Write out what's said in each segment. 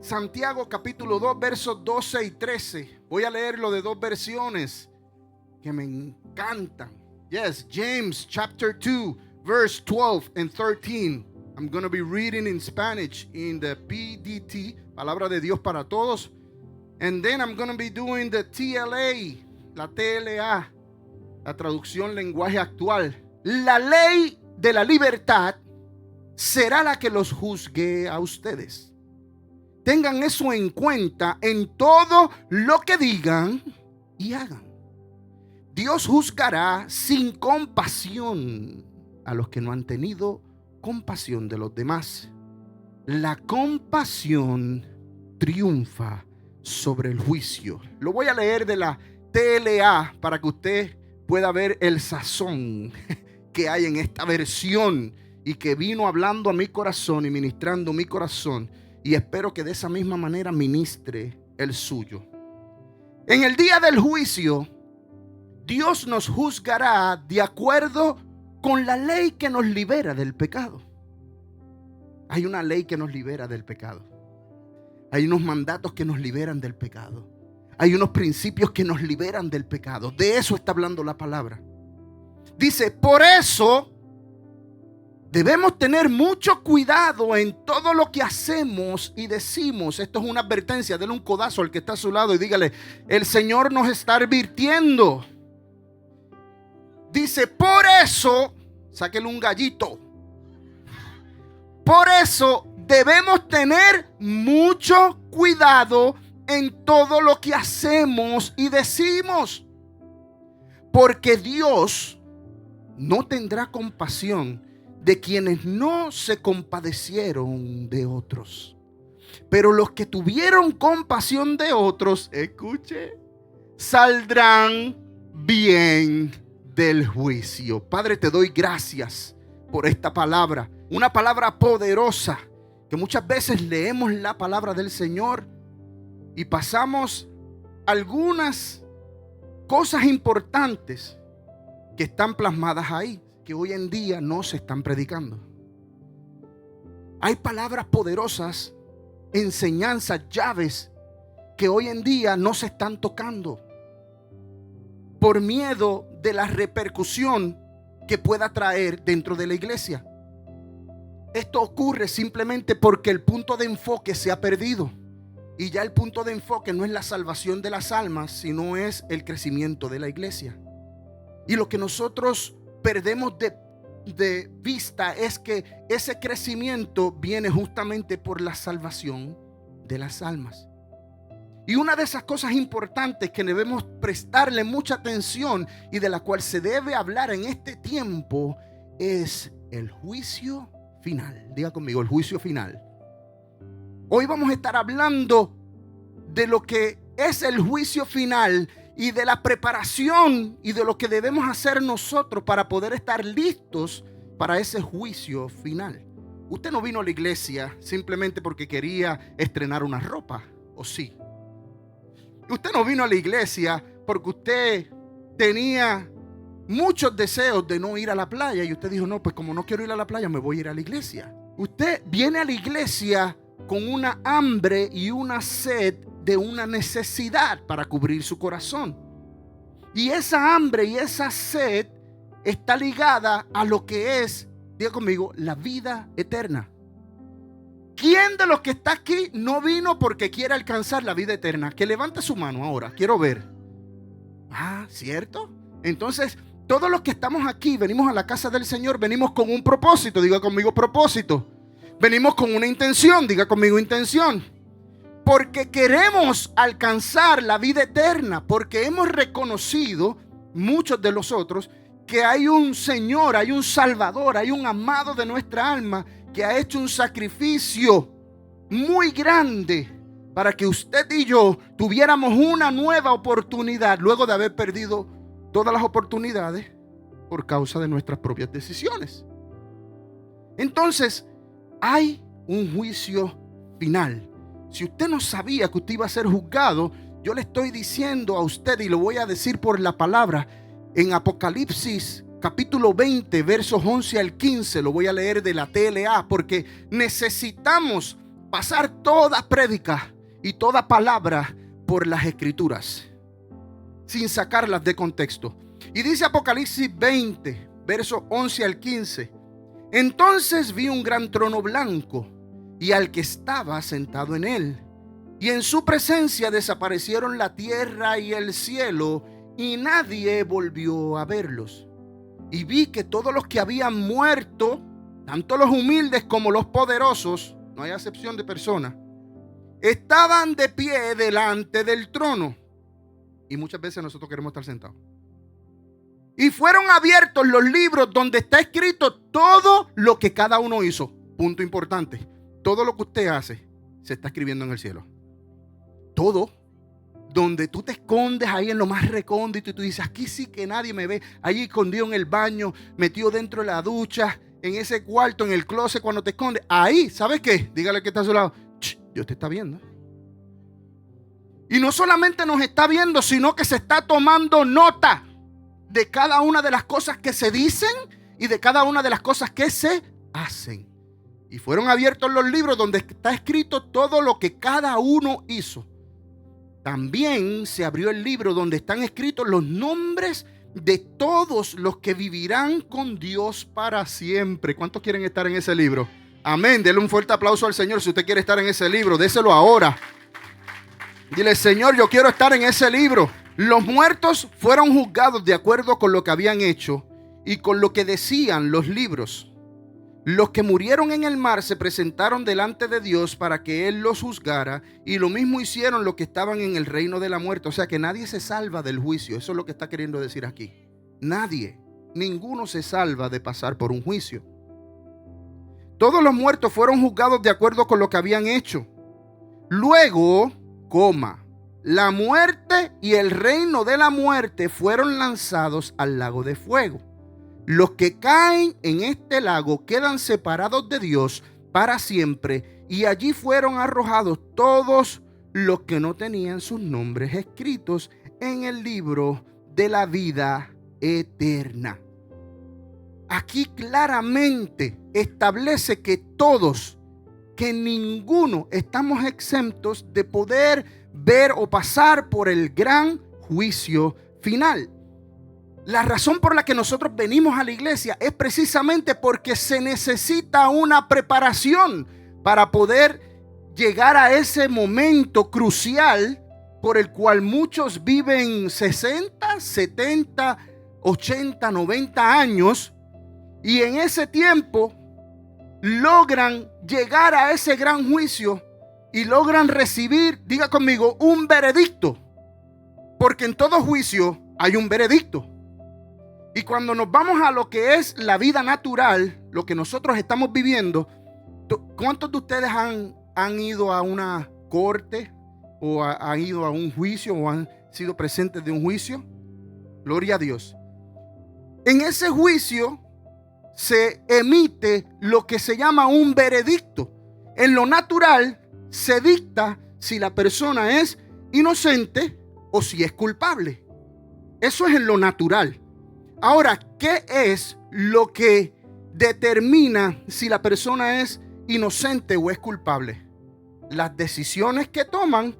Santiago capítulo 2 versos 12 y 13. Voy a leerlo de dos versiones que me encantan. Yes, James chapter 2 verse 12 and 13. I'm going to be reading in Spanish in the PDT, Palabra de Dios para Todos. And then I'm going to be doing the TLA, la TLA, la traducción lenguaje actual. La ley de la libertad será la que los juzgue a ustedes. Tengan eso en cuenta en todo lo que digan y hagan. Dios juzgará sin compasión a los que no han tenido compasión de los demás. La compasión triunfa sobre el juicio. Lo voy a leer de la TLA para que usted pueda ver el sazón que hay en esta versión y que vino hablando a mi corazón y ministrando mi corazón, y espero que de esa misma manera ministre el suyo. En el día del juicio, Dios nos juzgará de acuerdo con la ley que nos libera del pecado. Hay una ley que nos libera del pecado. Hay unos mandatos que nos liberan del pecado. Hay unos principios que nos liberan del pecado. De eso está hablando la palabra. Dice, por eso debemos tener mucho cuidado en todo lo que hacemos y decimos. Esto es una advertencia. Dele un codazo al que está a su lado y dígale, el Señor nos está advirtiendo. Dice, por eso, sáquele un gallito. Por eso debemos tener mucho cuidado en todo lo que hacemos y decimos. Porque Dios no tendrá compasión de quienes no se compadecieron de otros. Pero los que tuvieron compasión de otros, escuche, saldrán bien del juicio. Padre, te doy gracias por esta palabra. Una palabra poderosa que muchas veces leemos la palabra del Señor y pasamos algunas cosas importantes que están plasmadas ahí, que hoy en día no se están predicando. Hay palabras poderosas, enseñanzas, llaves que hoy en día no se están tocando por miedo de la repercusión que pueda traer dentro de la iglesia. Esto ocurre simplemente porque el punto de enfoque se ha perdido. Y ya el punto de enfoque no es la salvación de las almas, sino es el crecimiento de la iglesia. Y lo que nosotros perdemos de vista es que ese crecimiento viene justamente por la salvación de las almas. Y una de esas cosas importantes que debemos prestarle mucha atención y de la cual se debe hablar en este tiempo es el juicio final. Diga conmigo, el juicio final. Hoy vamos a estar hablando de lo que es el juicio final y de la preparación y de lo que debemos hacer nosotros para poder estar listos para ese juicio final. Usted no vino a la iglesia simplemente porque quería estrenar una ropa, ¿o sí? Usted no vino a la iglesia porque usted tenía muchos deseos de no ir a la playa y usted dijo, no, pues como no quiero ir a la playa, me voy a ir a la iglesia. Usted viene a la iglesia con una hambre y una sed de una necesidad para cubrir su corazón. Y esa hambre y esa sed está ligada a lo que es, diga conmigo, la vida eterna. ¿Quién de los que está aquí no vino porque quiere alcanzar la vida eterna? Que levante su mano ahora, quiero ver. Ah, ¿cierto? Entonces, todos los que estamos aquí, venimos a la casa del Señor, venimos con un propósito, diga conmigo propósito. Venimos con una intención, diga conmigo intención. Porque queremos alcanzar la vida eterna, porque hemos reconocido, muchos de nosotros, que hay un Señor, hay un Salvador, hay un amado de nuestra alma que ha hecho un sacrificio muy grande para que usted y yo tuviéramos una nueva oportunidad luego de haber perdido todas las oportunidades por causa de nuestras propias decisiones. Entonces, hay un juicio final. Si usted no sabía que usted iba a ser juzgado, yo le estoy diciendo a usted y lo voy a decir por la palabra en Apocalipsis capítulo 20 versos 11 al 15. Lo voy a leer de la TLA porque necesitamos pasar toda prédica y toda palabra por las escrituras, sin sacarlas de contexto. Y dice Apocalipsis 20, versos 11 al 15. Entonces vi un gran trono blanco y al que estaba sentado en él. Y en su presencia desaparecieron la tierra y el cielo, y nadie volvió a verlos. Y vi que todos los que habían muerto, tanto los humildes como los poderosos, no hay acepción de persona, estaban de pie delante del trono. Y muchas veces nosotros queremos estar sentados. Y fueron abiertos los libros donde está escrito todo lo que cada uno hizo. Punto importante. Todo lo que usted hace se está escribiendo en el cielo. Todo. Donde tú te escondes ahí en lo más recóndito y tú dices, aquí sí que nadie me ve. Allí escondido en el baño, metido dentro de la ducha, en ese cuarto, en el closet cuando te escondes. Ahí, ¿sabes qué? Dígale que está a su lado. Dios te está viendo. Y no solamente nos está viendo, sino que se está tomando nota de cada una de las cosas que se dicen y de cada una de las cosas que se hacen. Y fueron abiertos los libros donde está escrito todo lo que cada uno hizo. También se abrió el libro donde están escritos los nombres de todos los que vivirán con Dios para siempre. ¿Cuántos quieren estar en ese libro? Amén. Dele un fuerte aplauso al Señor si usted quiere estar en ese libro. Déselo ahora. Dile, Señor, yo quiero estar en ese libro. Los muertos fueron juzgados de acuerdo con lo que habían hecho y con lo que decían los libros. Los que murieron en el mar se presentaron delante de Dios para que Él los juzgara, y lo mismo hicieron los que estaban en el reino de la muerte. O sea que nadie se salva del juicio. Eso es lo que está queriendo decir aquí. Nadie, ninguno se salva de pasar por un juicio. Todos los muertos fueron juzgados de acuerdo con lo que habían hecho. Luego, la muerte y el reino de la muerte fueron lanzados al lago de fuego. Los que caen en este lago quedan separados de Dios para siempre, y allí fueron arrojados todos los que no tenían sus nombres escritos en el libro de la vida eterna. Aquí claramente establece que todos, que ninguno estamos exentos de poder ver o pasar por el gran juicio final. La razón por la que nosotros venimos a la iglesia es precisamente porque se necesita una preparación para poder llegar a ese momento crucial por el cual muchos viven 60, 70, 80, 90 años, y en ese tiempo logran llegar a ese gran juicio y logran recibir, diga conmigo, un veredicto. Porque en todo juicio hay un veredicto. Y cuando nos vamos a lo que es la vida natural, lo que nosotros estamos viviendo, ¿cuántos de ustedes han ido a una corte o han ido a un juicio o han sido presentes de un juicio? Gloria a Dios. En ese juicio se emite lo que se llama un veredicto. En lo natural se dicta si la persona es inocente o si es culpable. Eso es en lo natural. Ahora, ¿qué es lo que determina si la persona es inocente o es culpable? Las decisiones que toman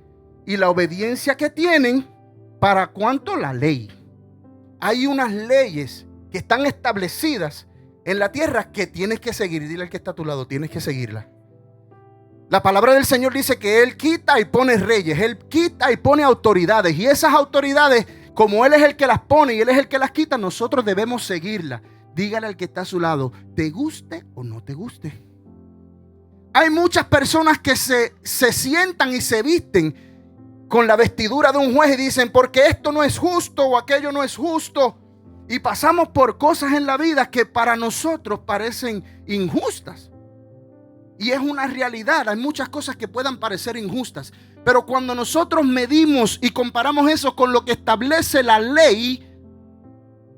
y la obediencia que tienen para cuanto la ley. Hay unas leyes que están establecidas en la tierra que tienes que seguir. Dile al que está a tu lado, tienes que seguirla. La palabra del Señor dice que Él quita y pone reyes. Él quita y pone autoridades. Y esas autoridades, como Él es el que las pone y Él es el que las quita, nosotros debemos seguirlas. Dígale al que está a su lado, te guste o no te guste. Hay muchas personas que se sientan y se visten con la vestidura de un juez y dicen, porque esto no es justo o aquello no es justo. Y pasamos por cosas en la vida que para nosotros parecen injustas. Y es una realidad. Hay muchas cosas que puedan parecer injustas. Pero cuando nosotros medimos y comparamos eso con lo que establece la ley,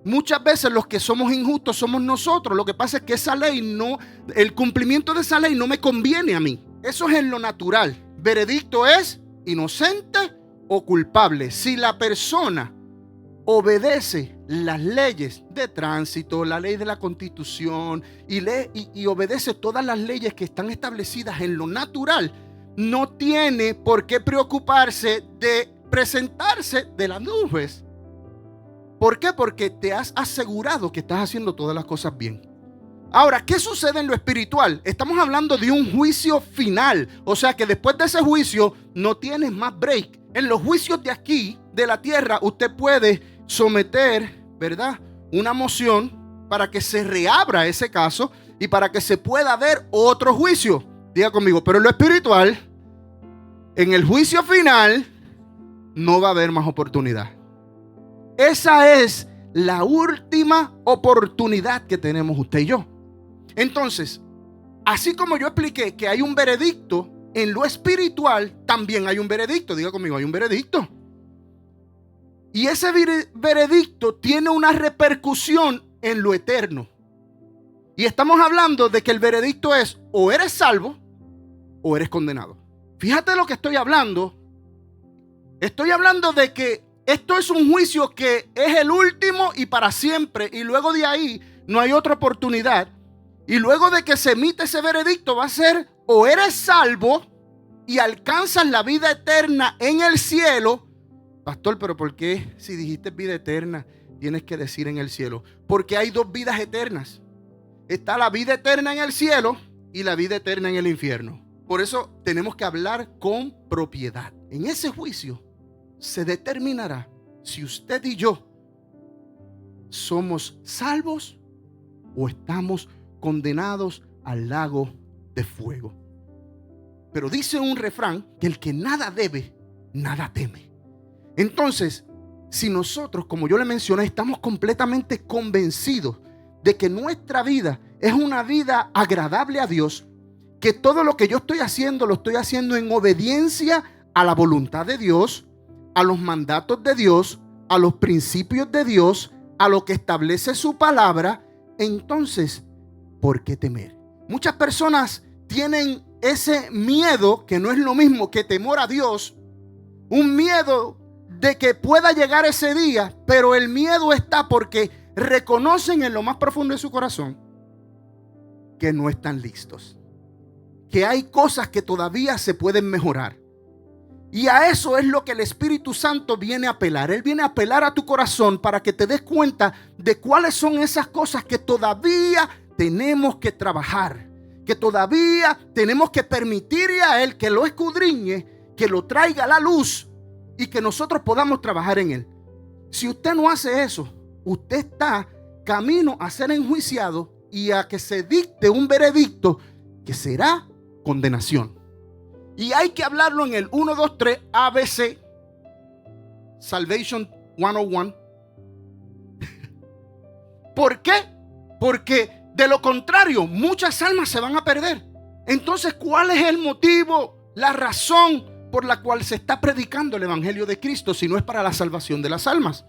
muchas veces los que somos injustos somos nosotros. Lo que pasa es que esa ley no, el cumplimiento de esa ley no me conviene a mí. Eso es en lo natural. Veredicto es inocente o culpable. Si la persona obedece las leyes de tránsito, la ley de la Constitución y obedece todas las leyes que están establecidas en lo natural, no tiene por qué preocuparse de presentarse delante de un juez. ¿Por qué? Porque te has asegurado que estás haciendo todas las cosas bien. Ahora, ¿qué sucede en lo espiritual? Estamos hablando de un juicio final. O sea que después de ese juicio no tienes más break. En los juicios de aquí, de la tierra, usted puede someter, ¿verdad?, una moción para que se reabra ese caso y para que se pueda ver otro juicio. Diga conmigo, pero en lo espiritual, en el juicio final, no va a haber más oportunidad. Esa es la última oportunidad que tenemos usted y yo. Entonces, así como yo expliqué que hay un veredicto, en lo espiritual también hay un veredicto. Diga conmigo, hay un veredicto. Y ese veredicto tiene una repercusión en lo eterno. Y estamos hablando de que el veredicto es: o eres salvo o eres condenado. Fíjate lo que estoy hablando. Estoy hablando de que esto es un juicio que es el último y para siempre. Y luego de ahí no hay otra oportunidad. Y luego de que se emite ese veredicto va a ser: o eres salvo y alcanzas la vida eterna en el cielo. Pastor, pero ¿por qué si dijiste vida eterna tienes que decir en el cielo? Porque hay dos vidas eternas. Está la vida eterna en el cielo y la vida eterna en el infierno. Por eso tenemos que hablar con propiedad. En ese juicio se determinará si usted y yo somos salvos o estamos condenados al lago de fuego. Pero dice un refrán que el que nada debe, nada teme. Entonces, si nosotros, como yo le mencioné, estamos completamente convencidos de que nuestra vida es una vida agradable a Dios, que todo lo que yo estoy haciendo lo estoy haciendo en obediencia a la voluntad de Dios, a los mandatos de Dios, a los principios de Dios, a lo que establece su palabra, entonces, ¿por qué temer? Muchas personas tienen ese miedo, que no es lo mismo que temor a Dios, un miedo de que pueda llegar ese día, pero el miedo está porque reconocen en lo más profundo de su corazón que no están listos, que hay cosas que todavía se pueden mejorar. Y a eso es lo que el Espíritu Santo viene a apelar. Él viene a apelar a tu corazón para que te des cuenta de cuáles son esas cosas que todavía tenemos que trabajar, que todavía tenemos que permitirle a Él que lo escudriñe, que lo traiga a la luz y que nosotros podamos trabajar en Él. Si usted no hace eso, usted está camino a ser enjuiciado y a que se dicte un veredicto que será condenación. Y hay que hablarlo en el 1, 2, 3 ABC Salvation 101. ¿Por qué? Porque de lo contrario muchas almas se van a perder. Entonces, ¿cuál es el motivo, la razón por la cual se está predicando el evangelio de Cristo si no es para la salvación de las almas?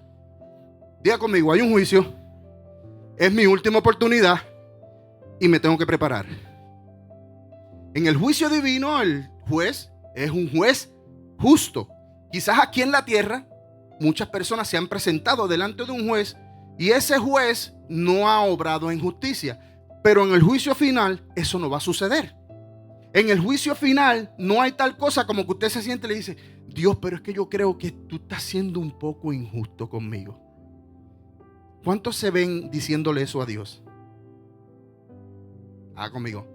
Diga conmigo, hay un juicio, es mi última oportunidad y me tengo que preparar. En el juicio divino, el juez es un juez justo. Quizás aquí en la tierra muchas personas se han presentado delante de un juez y ese juez no ha obrado en justicia, pero en el juicio final eso no va a suceder. En el juicio final no hay tal cosa como que usted se siente y le dice: Dios, pero es que yo creo que tú estás siendo un poco injusto conmigo. ¿Cuántos se ven diciéndole eso a Dios? Conmigo.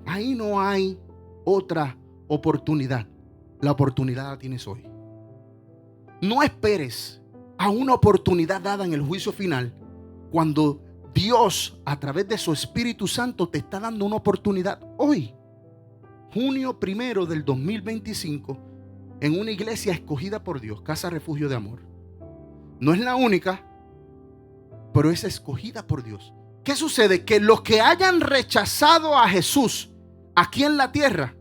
Ahí no hay otra oportunidad. La oportunidad la tienes hoy. No esperes a una oportunidad dada en el juicio final, cuando Dios, a través de su Espíritu Santo, te está dando una oportunidad hoy. Junio 1 del 2025, en una iglesia escogida por Dios, Casa Refugio de Amor. No es la única, pero es escogida por Dios. ¿Qué sucede? Que los que hayan rechazado a Jesús aquí en la tierra,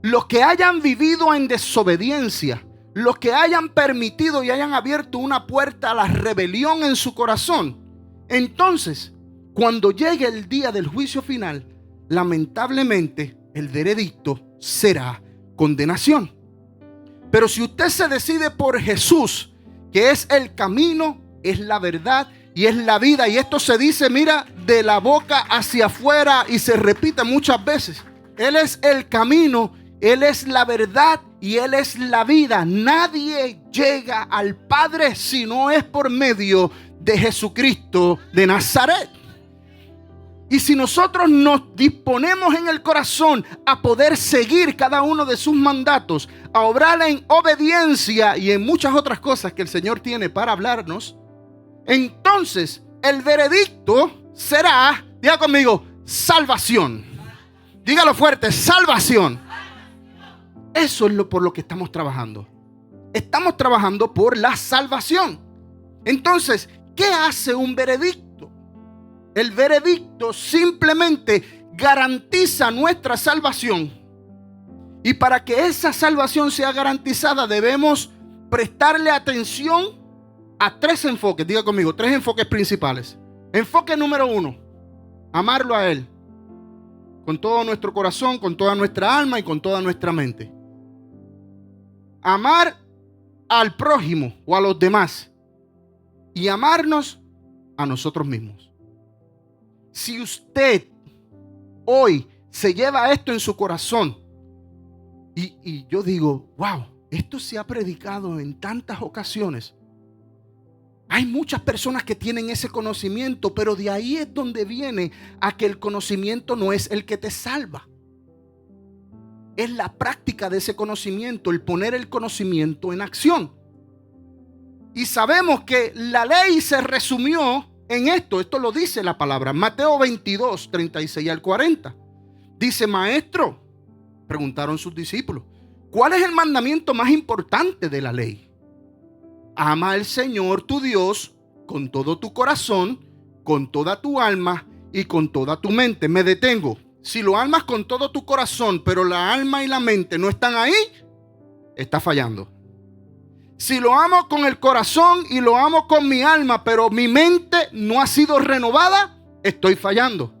los que hayan vivido en desobediencia, los que hayan permitido y hayan abierto una puerta a la rebelión en su corazón, entonces, cuando llegue el día del juicio final, lamentablemente el veredicto será condenación. Pero si usted se decide por Jesús, que es el camino, es la verdad y es la vida, y esto se dice, mira, de la boca hacia afuera y se repite muchas veces: Él es el camino Él es la verdad y Él es la vida. Nadie llega al Padre si no es por medio de Jesucristo de Nazaret. Y si nosotros nos disponemos en el corazón a poder seguir cada uno de sus mandatos, a obrar en obediencia y en muchas otras cosas que el Señor tiene para hablarnos, entonces el veredicto será, diga conmigo, salvación. Dígalo fuerte, salvación. Eso es por lo que estamos trabajando. Estamos trabajando por la salvación. Entonces, ¿qué hace un veredicto? El veredicto simplemente garantiza nuestra salvación. Y para que esa salvación sea garantizada, debemos prestarle atención a tres enfoques. Diga conmigo, tres enfoques principales. Enfoque número 1, amarlo a Él con todo nuestro corazón, con toda nuestra alma y con toda nuestra mente. Amar al prójimo o a los demás y amarnos a nosotros mismos. Si usted hoy se lleva esto en su corazón y yo digo, wow, esto se ha predicado en tantas ocasiones. Hay muchas personas que tienen ese conocimiento, pero de ahí es donde viene a que el conocimiento no es el que te salva. Es la práctica de ese conocimiento, el poner el conocimiento en acción. Y sabemos que la ley se resumió en esto lo dice la palabra. Mateo 22, 36 al 40. Dice, maestro, preguntaron sus discípulos, ¿cuál es el mandamiento más importante de la ley? Ama al Señor tu Dios con todo tu corazón, con toda tu alma y con toda tu mente. Me detengo. Si lo amas con todo tu corazón, pero la alma y la mente no están ahí, está fallando. Si lo amo con el corazón y lo amo con mi alma, pero mi mente no ha sido renovada, estoy fallando.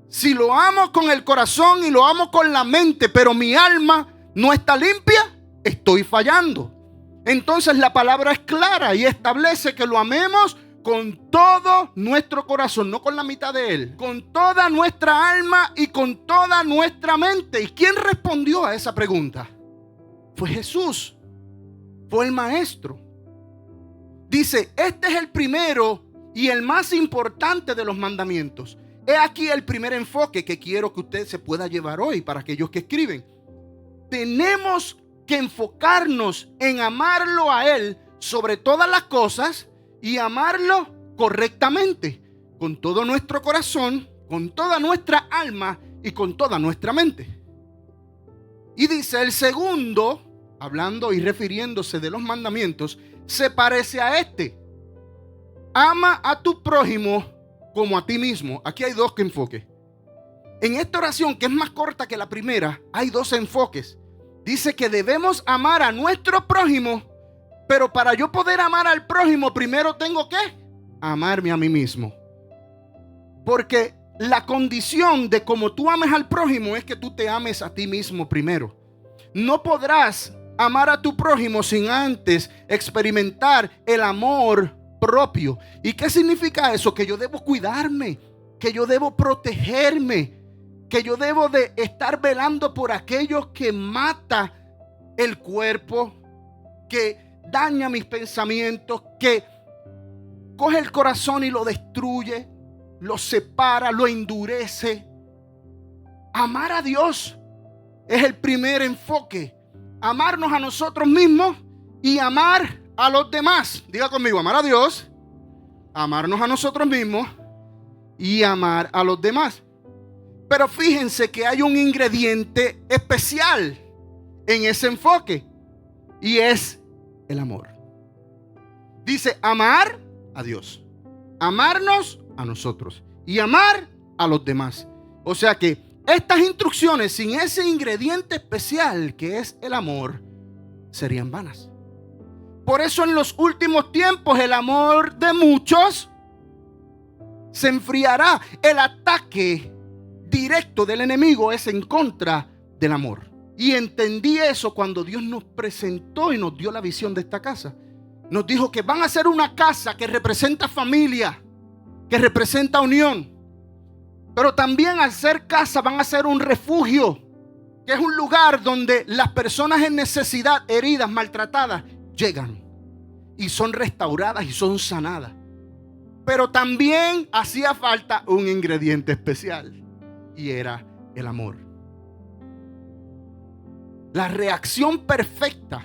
Si lo amo con el corazón y lo amo con la mente, pero mi alma no está limpia, estoy fallando. Entonces la palabra es clara y establece que lo amemos con todo nuestro corazón, no con la mitad de él, con toda nuestra alma y con toda nuestra mente. ¿Y quién respondió a esa pregunta? Fue Jesús. Fue el maestro. Dice, este es el primero y el más importante de los mandamientos. He aquí el primer enfoque que quiero que usted se pueda llevar hoy para aquellos que escriben. Tenemos que enfocarnos en amarlo a Él sobre todas las cosas y amarlo correctamente, con todo nuestro corazón, con toda nuestra alma y con toda nuestra mente. Y dice el segundo, hablando y refiriéndose de los mandamientos, se parece a este. Ama a tu prójimo como a ti mismo. Aquí hay dos enfoques. En esta oración, que es más corta que la primera, hay dos enfoques. Dice que debemos amar a nuestro prójimo, pero para yo poder amar al prójimo, primero tengo que amarme a mí mismo. Porque la condición de cómo tú ames al prójimo es que tú te ames a ti mismo primero. No podrás amar a tu prójimo sin antes experimentar el amor propio. ¿Y qué significa eso? Que yo debo cuidarme, que yo debo protegerme, que yo debo de estar velando por aquellos que mata el cuerpo, que daña mis pensamientos, que coge el corazón y lo destruye, lo separa, lo endurece. Amar a Dios es el primer enfoque. Amarnos a nosotros mismos y amar a los demás. Diga conmigo, amar a Dios, amarnos a nosotros mismos y amar a los demás. Pero fíjense que hay un ingrediente especial en ese enfoque y es el amor. Dice amar a Dios, amarnos a nosotros y amar a los demás. O sea que estas instrucciones sin ese ingrediente especial que es el amor serían vanas. Por eso en los últimos tiempos el amor de muchos se enfriará. El ataque directo del enemigo es en contra del amor. Y entendí eso cuando Dios nos presentó y nos dio la visión de esta casa. Nos dijo que van a ser una casa que representa familia, que representa unión. Pero también al ser casa van a ser un refugio que es un lugar donde las personas en necesidad, heridas, maltratadas, llegan y son restauradas y son sanadas. Pero también hacía falta un ingrediente especial, y era el amor. La reacción perfecta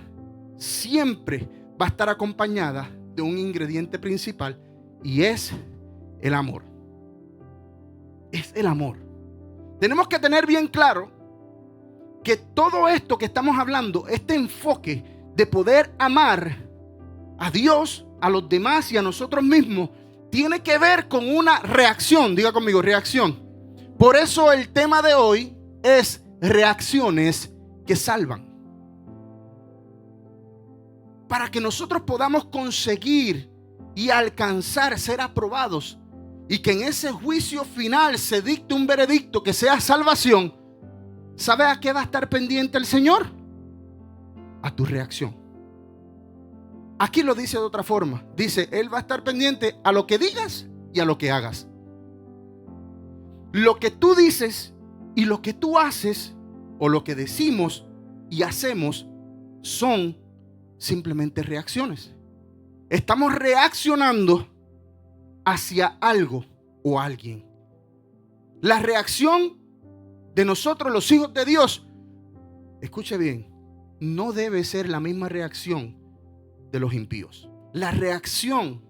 siempre va a estar acompañada de un ingrediente principal, y es el amor. Es el amor. Tenemos que tener bien claro que todo esto que estamos hablando, este enfoque de poder amar a Dios, a los demás y a nosotros mismos, tiene que ver con una reacción. Diga conmigo, reacción. Por eso el tema de hoy es reacciones que salvan. Para que nosotros podamos conseguir y alcanzar ser aprobados, y que en ese juicio final se dicte un veredicto que sea salvación, ¿sabe a qué va a estar pendiente el Señor? A tu reacción. Aquí lo dice de otra forma. Dice, Él va a estar pendiente a lo que digas y a lo que hagas. Lo que tú dices y lo que tú haces, o lo que decimos y hacemos, son simplemente reacciones. Estamos reaccionando hacia algo o alguien. La reacción de nosotros, los hijos de Dios, escuche bien, no debe ser la misma reacción de los impíos. La reacción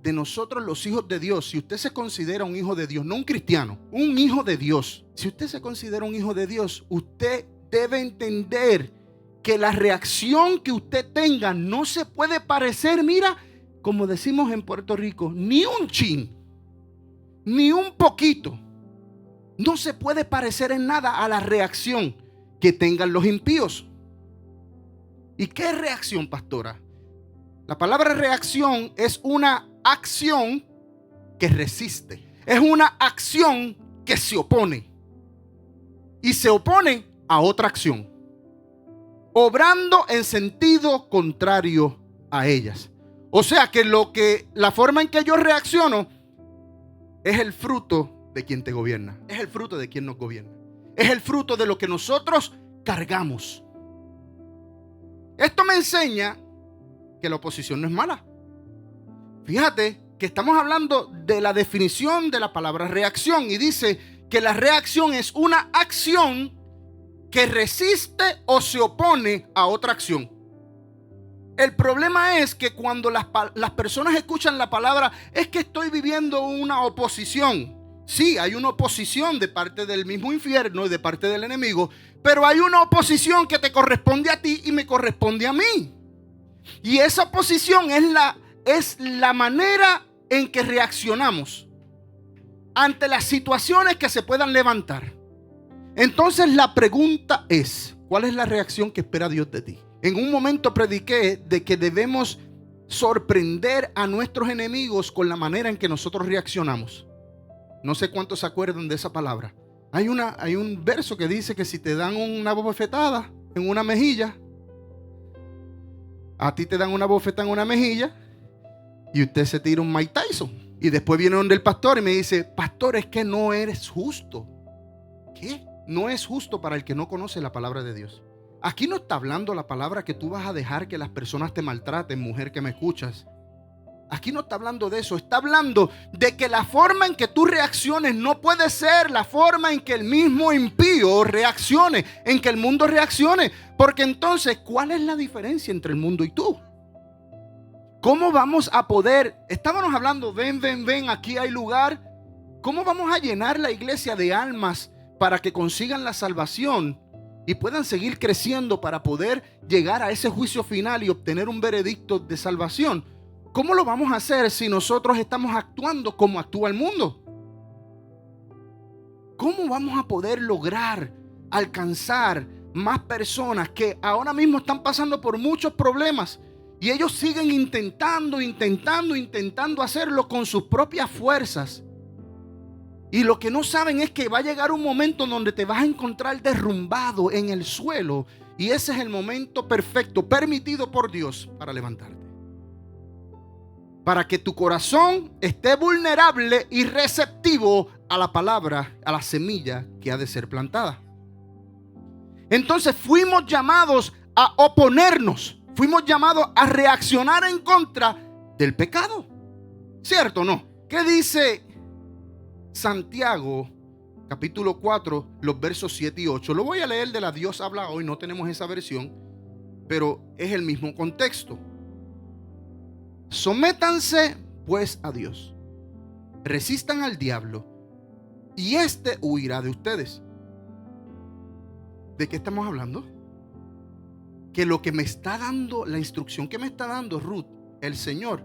de nosotros, los hijos de Dios, si usted se considera un hijo de Dios, no un cristiano, un hijo de Dios, si usted se considera un hijo de Dios, usted debe entender que la reacción que usted tenga no se puede parecer, mira, como decimos en Puerto Rico, ni un chin, ni un poquito. No se puede parecer en nada a la reacción que tengan los impíos. ¿Y qué es reacción, pastora? La palabra reacción es una acción que resiste. Es una acción que se opone. Y se opone a otra acción, obrando en sentido contrario a ellas. O sea que la forma en que yo reacciono es el fruto de quien te gobierna. Es el fruto de quien nos gobierna. Es el fruto de lo que nosotros cargamos. Esto me enseña que la oposición no es mala. Fíjate que estamos hablando de la definición de la palabra reacción, y dice que la reacción es una acción que resiste o se opone a otra acción. El problema es que cuando las personas escuchan la palabra, es que estoy viviendo una oposición. Sí, hay una oposición de parte del mismo infierno y de parte del enemigo, pero hay una oposición que te corresponde a ti y me corresponde a mí. Y esa oposición es la manera en que reaccionamos ante las situaciones que se puedan levantar. Entonces la pregunta es, ¿cuál es la reacción que espera Dios de ti? En un momento prediqué de que debemos sorprender a nuestros enemigos con la manera en que nosotros reaccionamos. No sé cuántos se acuerdan de esa palabra. Hay un verso que dice que si te dan una bofetada en una mejilla, a ti te dan una bofetada en una mejilla y usted se tira un Mike Tyson. Y después viene donde el pastor y me dice, pastor, es que no eres justo. ¿Qué? No es justo para el que no conoce la palabra de Dios. Aquí no está hablando la palabra que tú vas a dejar que las personas te maltraten, mujer que me escuchas. Aquí no está hablando de eso. Está hablando de que la forma en que tú reacciones no puede ser la forma en que el mismo impío reaccione, en que el mundo reaccione. Porque entonces, ¿cuál es la diferencia entre el mundo y tú? ¿Cómo vamos a poder? Estábamos hablando, ven, aquí hay lugar. ¿Cómo vamos a llenar la iglesia de almas para que consigan la salvación y puedan seguir creciendo para poder llegar a ese juicio final y obtener un veredicto de salvación? ¿Cómo lo vamos a hacer si nosotros estamos actuando como actúa el mundo? ¿Cómo vamos a poder lograr alcanzar más personas que ahora mismo están pasando por muchos problemas y ellos siguen intentando hacerlo con sus propias fuerzas? Y lo que no saben es que va a llegar un momento donde te vas a encontrar derrumbado en el suelo, y ese es el momento perfecto, permitido por Dios para levantarte, para que tu corazón esté vulnerable y receptivo a la palabra, a la semilla que ha de ser plantada. Entonces fuimos llamados a oponernos. Fuimos llamados a reaccionar en contra del pecado. ¿Cierto o no? ¿Qué dice Santiago capítulo 4, los versos 7 y 8? Lo voy a leer de la Dios habla hoy. No tenemos esa versión, pero es el mismo contexto. Sométanse pues a Dios. Resistan al diablo y éste huirá de ustedes. ¿De qué estamos hablando? Que lo que me está dando, la instrucción que me está dando Ruth, el Señor,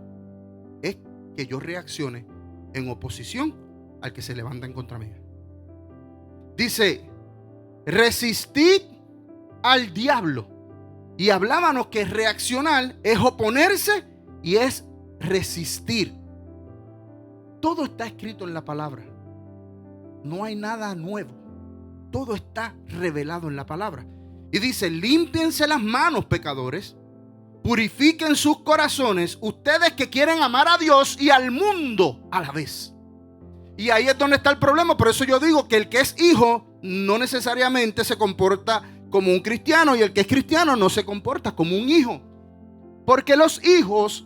es que yo reaccione en oposición al que se levanta en contra mía. Dice, resistid al diablo. Y hablábamos que reaccionar es oponerse y es resistir. Todo está escrito en la palabra. No hay nada nuevo. Todo está revelado en la palabra. Y dice, límpiense las manos, pecadores. Purifiquen sus corazones, ustedes que quieren amar a Dios y al mundo a la vez. Y ahí es donde está el problema. Por eso yo digo que el que es hijo no necesariamente se comporta como un cristiano, y el que es cristiano no se comporta como un hijo. Porque los hijos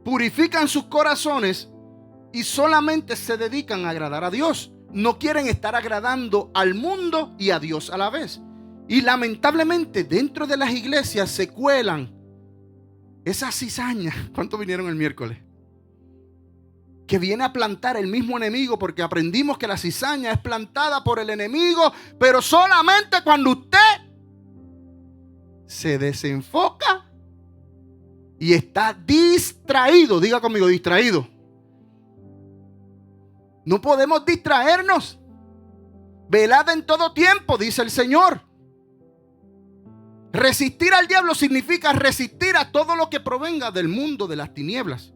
purifican sus corazones y solamente se dedican a agradar a Dios. No quieren estar agradando al mundo y a Dios a la vez. Y lamentablemente dentro de las iglesias se cuelan esas cizañas. ¿Cuántos vinieron el miércoles? Que viene a plantar el mismo enemigo, porque aprendimos que la cizaña es plantada por el enemigo, pero solamente cuando usted se desenfoca y está distraído. Diga conmigo, distraído. No podemos distraernos. Velad en todo tiempo, dice el Señor. Resistir al diablo significa resistir a todo lo que provenga del mundo de las tinieblas.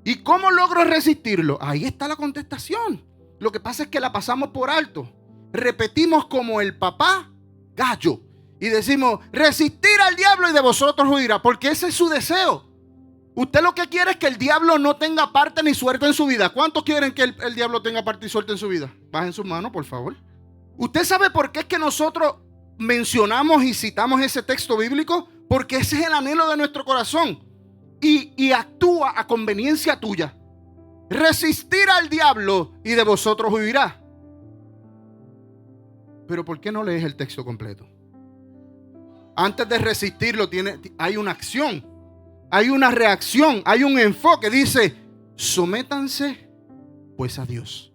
¿Y cómo logro resistirlo? Ahí está la contestación. Lo que pasa es que la pasamos por alto. Repetimos como el papá gallo y decimos, resistir al diablo y de vosotros huirá, porque ese es su deseo. Usted lo que quiere es que el diablo no tenga parte ni suerte en su vida. ¿Cuántos quieren que el diablo tenga parte y suerte en su vida? Bajen sus manos, por favor. ¿Usted sabe por qué es que nosotros mencionamos y citamos ese texto bíblico? Porque ese es el anhelo de nuestro corazón. Y actúa a conveniencia tuya. Resistir al diablo y de vosotros huirá. Pero ¿por qué no lees el texto completo? Antes de resistirlo hay una acción, hay una reacción, hay un enfoque. Dice, sométanse pues a Dios.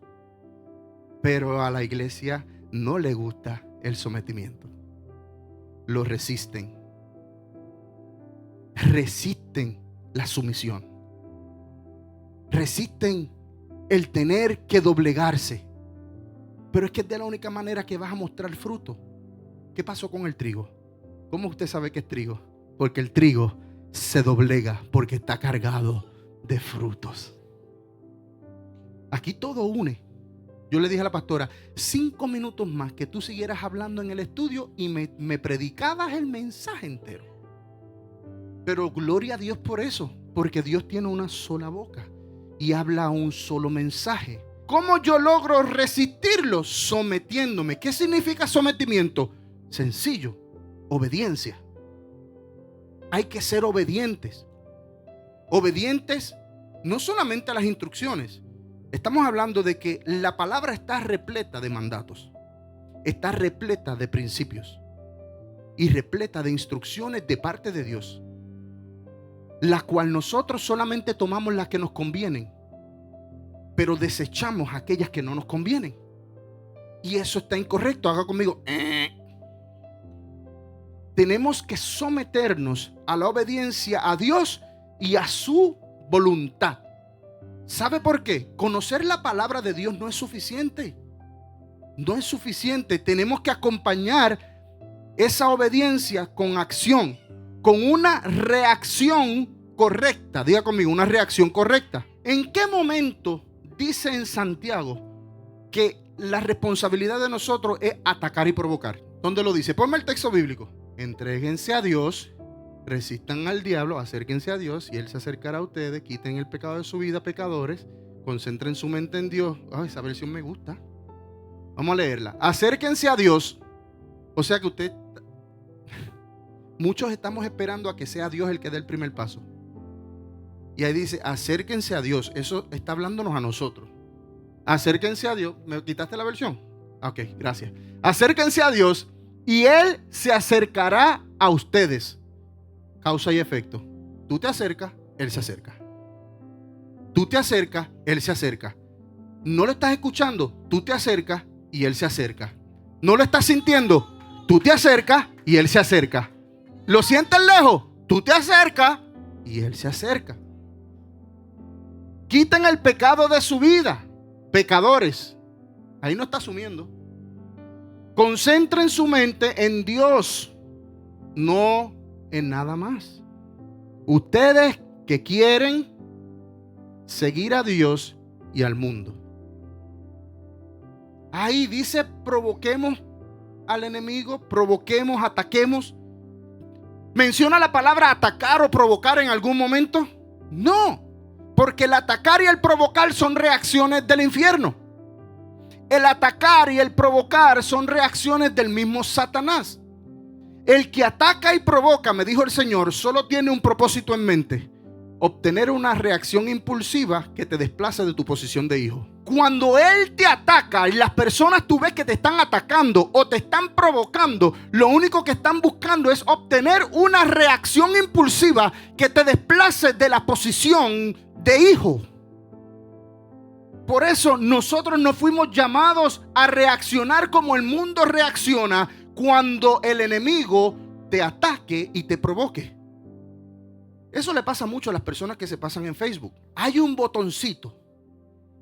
Pero a la iglesia no le gusta el sometimiento. Lo resisten. Resisten la sumisión. Resisten el tener que doblegarse. Pero es que es de la única manera que vas a mostrar fruto. ¿Qué pasó con el trigo? ¿Cómo usted sabe que es trigo? Porque el trigo se doblega porque está cargado de frutos. Aquí todo une. Yo le dije a la pastora, 5 minutos más que tú siguieras hablando en el estudio y me predicabas el mensaje entero. Pero gloria a Dios por eso, porque Dios tiene una sola boca y habla un solo mensaje. ¿Cómo yo logro resistirlo? Sometiéndome. ¿Qué significa sometimiento? Sencillo, obediencia. Hay que ser obedientes. Obedientes no solamente a las instrucciones. Estamos hablando de que la palabra está repleta de mandatos, está repleta de principios y repleta de instrucciones de parte de Dios, la cual nosotros solamente tomamos las que nos convienen, pero desechamos aquellas que no nos convienen. Y eso está incorrecto. Haga conmigo. Tenemos que someternos a la obediencia a Dios y a su voluntad. ¿Sabe por qué? Conocer la palabra de Dios no es suficiente. No es suficiente. Tenemos que acompañar esa obediencia con acción, con una reacción correcta. Diga conmigo, una reacción correcta. ¿En qué momento dice en Santiago que la responsabilidad de nosotros es atacar y provocar? ¿Dónde lo dice? Ponme el texto bíblico. Entréguense a Dios, resistan al diablo, acérquense a Dios y Él se acercará a ustedes. Quiten el pecado de su vida, pecadores. Concentren su mente en Dios. Esa versión me gusta. Vamos a leerla. Acérquense a Dios O sea que muchos estamos esperando a que sea Dios el que dé el primer paso. Y ahí dice, acérquense a Dios. Eso está hablándonos a nosotros. Acérquense a Dios. ¿Me quitaste la versión? Ok, gracias. Acérquense a Dios y Él se acercará a ustedes. Causa y efecto. Tú te acercas, Él se acerca. Tú te acercas, Él se acerca. No lo estás escuchando, tú te acercas y Él se acerca. No lo estás sintiendo, tú te acercas y Él se acerca. ¿Lo sientes lejos? Tú te acercas y Él se acerca. Quiten el pecado de su vida. Pecadores. Ahí no está asumiendo. Concentren su mente en Dios, no en nada más. Ustedes que quieren seguir a Dios y al mundo. Ahí dice, provoquemos al enemigo, provoquemos, ataquemos. ¿Menciona la palabra atacar o provocar en algún momento? No, porque el atacar y el provocar son reacciones del infierno. El atacar y el provocar son reacciones del mismo Satanás. El que ataca y provoca, me dijo el Señor, solo tiene un propósito en mente: obtener una reacción impulsiva que te desplace de tu posición de hijo. Cuando Él te ataca y las personas tú ves que te están atacando o te están provocando, lo único que están buscando es obtener una reacción impulsiva que te desplace de la posición de hijo. Por eso nosotros no fuimos llamados a reaccionar como el mundo reacciona cuando el enemigo te ataque y te provoque. Eso le pasa mucho a las personas que se pasan en Facebook. Hay un botoncito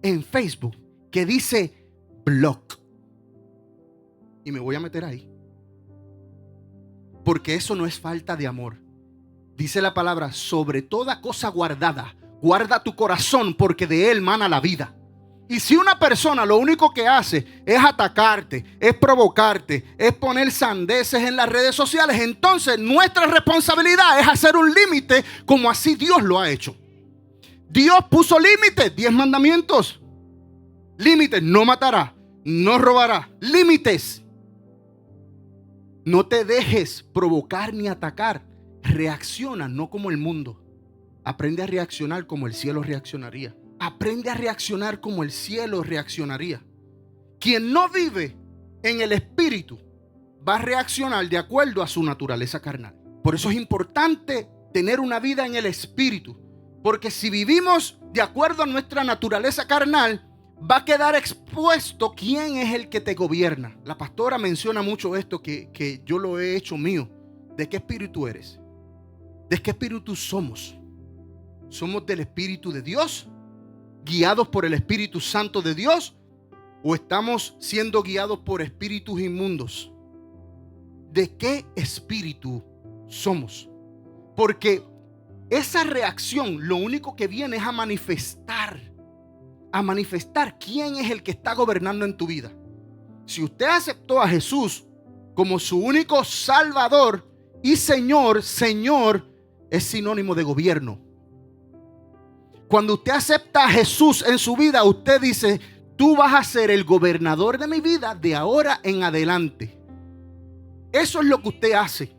en Facebook que dice block. Y me voy a meter ahí. Porque eso no es falta de amor. Dice la palabra, sobre toda cosa guardada, guarda tu corazón porque de él mana la vida. Y si una persona lo único que hace es atacarte, es provocarte, es poner sandeces en las redes sociales, entonces nuestra responsabilidad es hacer un límite como así Dios lo ha hecho. Dios puso límites, 10 mandamientos. Límites, no matará, no robará. Límites. No te dejes provocar ni atacar. Reacciona, no como el mundo. Aprende a reaccionar como el cielo reaccionaría. Aprende a reaccionar como el cielo reaccionaría. Quien no vive en el espíritu va a reaccionar de acuerdo a su naturaleza carnal. Por eso es importante tener una vida en el espíritu. Porque si vivimos de acuerdo a nuestra naturaleza carnal, va a quedar expuesto quién es el que te gobierna. La pastora menciona mucho esto que yo lo he hecho mío. ¿De qué espíritu eres? ¿De qué espíritu somos? ¿Somos del Espíritu de Dios? ¿Guiados por el Espíritu Santo de Dios? ¿O estamos siendo guiados por espíritus inmundos? ¿De qué espíritu somos? Porque esa reacción lo único que viene es a manifestar quién es el que está gobernando en tu vida. Si usted aceptó a Jesús como su único Salvador y Señor es sinónimo de gobierno. Cuando usted acepta a Jesús en su vida, usted dice, tú vas a ser el gobernador de mi vida de ahora en adelante. Eso es lo que usted hace.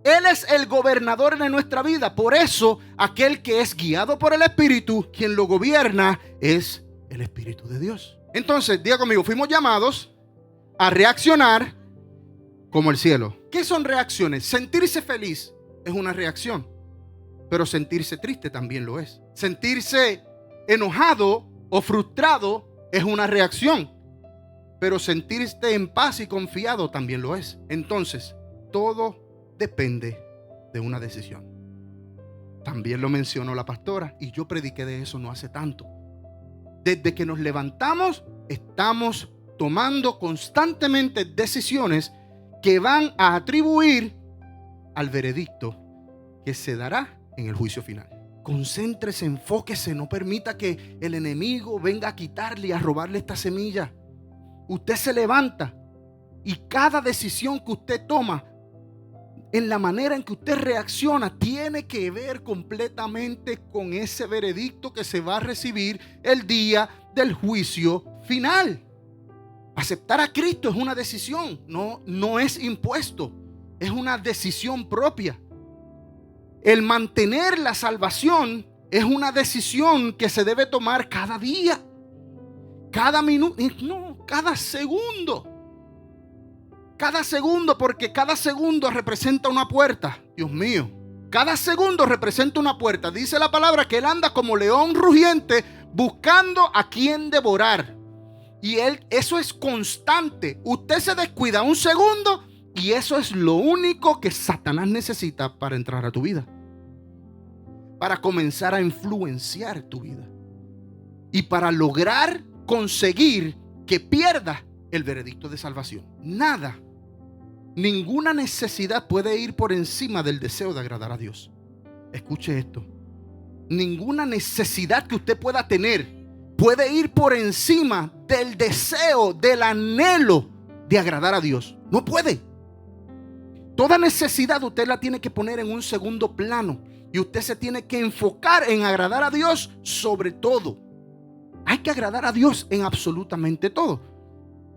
Él es el gobernador de nuestra vida. Por eso, aquel que es guiado por el Espíritu, quien lo gobierna, es el Espíritu de Dios. Entonces, diga conmigo, fuimos llamados a reaccionar como el cielo. ¿Qué son reacciones? Sentirse feliz es una reacción, pero sentirse triste también lo es. Sentirse enojado o frustrado es una reacción, pero sentirte en paz y confiado también lo es. Entonces, todo depende de una decisión. También lo mencionó la pastora y yo prediqué de eso no hace tanto. Desde que nos levantamos, estamos tomando constantemente decisiones que van a atribuir al veredicto que se dará en el juicio final. Concéntrese, enfóquese, no permita que el enemigo venga a quitarle y a robarle esta semilla. Usted se levanta y cada decisión que usted toma, en la manera en que usted reacciona, tiene que ver completamente con ese veredicto que se va a recibir el día del juicio final. Aceptar a Cristo es una decisión, no es impuesto, es una decisión propia. El mantener la salvación es una decisión que se debe tomar cada día, cada minuto, no, cada segundo. Cada segundo, porque cada segundo representa una puerta. Dios mío, cada segundo representa una puerta. Dice la palabra que él anda como león rugiente buscando a quien devorar. Y eso es constante. Usted se descuida un segundo y eso es lo único que Satanás necesita para entrar a tu vida, para comenzar a influenciar tu vida y para lograr conseguir que pierdas el veredicto de salvación. Nada, ninguna necesidad puede ir por encima del deseo de agradar a Dios. Escuche esto. Ninguna necesidad que usted pueda tener puede ir por encima del deseo, del anhelo de agradar a Dios. No puede. Toda necesidad usted la tiene que poner en un segundo plano y usted se tiene que enfocar en agradar a Dios sobre todo. Hay que agradar a Dios en absolutamente todo.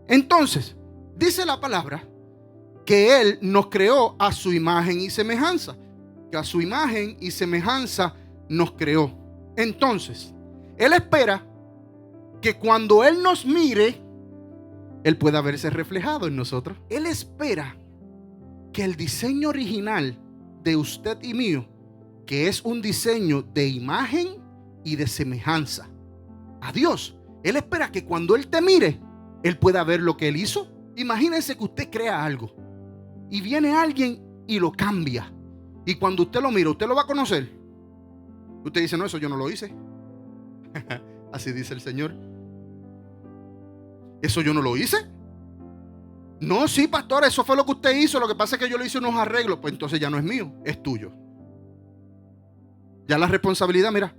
Entonces, dice la palabra que Él nos creó a su imagen y semejanza. Que a su imagen y semejanza nos creó. Entonces, Él espera que cuando Él nos mire, Él pueda verse reflejado en nosotros. Él espera que el diseño original de usted y mío, que es un diseño de imagen y de semejanza a Dios, Él espera que cuando Él te mire, Él pueda ver lo que Él hizo. Imagínense que usted crea algo y viene alguien y lo cambia. Y cuando usted lo mira, ¿usted lo va a conocer? Usted dice, no, eso yo no lo hice. Así dice el Señor. ¿Eso yo no lo hice? No, sí, pastor, eso fue lo que usted hizo. Lo que pasa es que yo le hice unos arreglos. Pues entonces ya no es mío, es tuyo. Ya la responsabilidad, mira,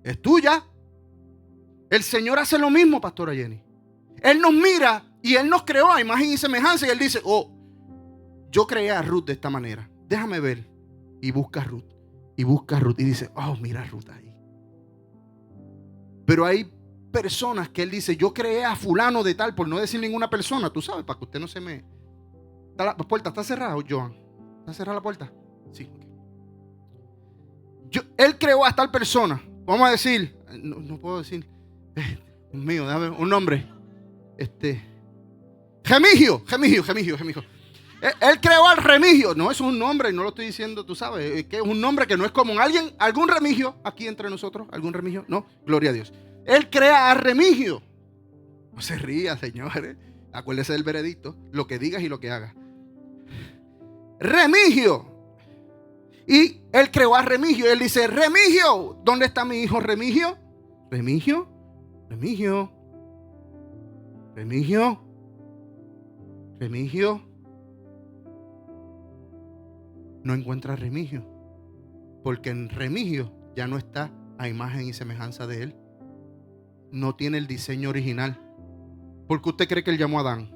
es tuya. El Señor hace lo mismo, pastora Jenny. Él nos mira y Él nos creó a imagen y semejanza. Y Él dice, oh, yo creé a Ruth de esta manera. Déjame ver. Y busca a Ruth. Y busca a Ruth. Y dice, oh, mira a Ruth ahí. Pero hay personas que Él dice, yo creé a fulano de tal, por no decir ninguna persona. Tú sabes, para que usted no se me... La puerta está cerrada, Joan. ¿Está cerrada la puerta? Sí. Él creó a tal persona. Vamos a decir, no puedo decir, Dios mío, déjame un nombre. Remigio. Él creó al Remigio. No es un nombre, no lo estoy diciendo, tú sabes, que es un nombre que no es común. ¿Algún Remigio aquí entre nosotros? ¿Algún Remigio? No, gloria a Dios. Él crea a Remigio. No se ría, señores. Acuérdese del veredicto, lo que digas y lo que hagas. Remigio. Y Él creó a Remigio. Él dice, Remigio, ¿dónde está mi hijo Remigio? Remigio. No encuentra a Remigio, porque en Remigio ya no está a imagen y semejanza de Él. No tiene el diseño original. ¿Por qué usted cree que Él llamó a Adán?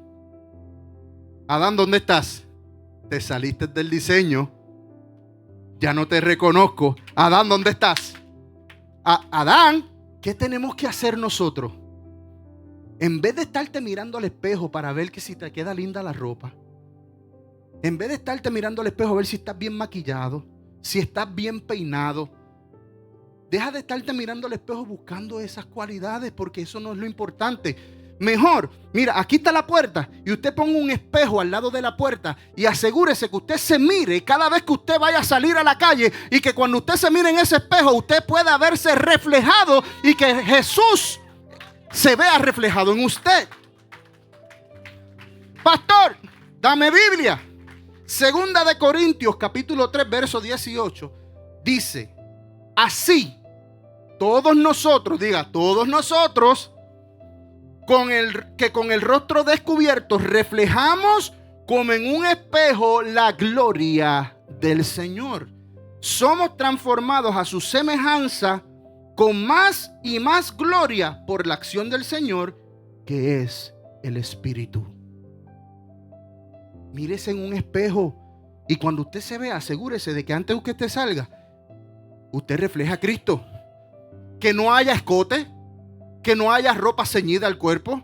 Adán, ¿dónde estás? Te saliste del diseño. Ya no te reconozco. Adán, ¿dónde estás? Adán, ¿qué tenemos que hacer nosotros? En vez de estarte mirando al espejo para ver que si te queda linda la ropa, en vez de estarte mirando al espejo a ver si estás bien maquillado, si estás bien peinado, deja de estarte mirando al espejo buscando esas cualidades, porque eso no es lo importante. Mejor, mira, aquí está la puerta y usted ponga un espejo al lado de la puerta y asegúrese que usted se mire cada vez que usted vaya a salir a la calle, y que cuando usted se mire en ese espejo usted pueda verse reflejado y que Jesús se vea reflejado en usted. Pastor, dame Biblia. Segunda de Corintios capítulo 3 verso 18 dice, así todos nosotros, diga, todos nosotros, con el rostro descubierto reflejamos como en un espejo la gloria del Señor. Somos transformados a su semejanza con más y más gloria por la acción del Señor, que es el Espíritu. Mírese en un espejo y cuando usted se vea, asegúrese de que antes de que usted salga, usted refleja a Cristo. Que no haya escote, que no haya ropa ceñida al cuerpo,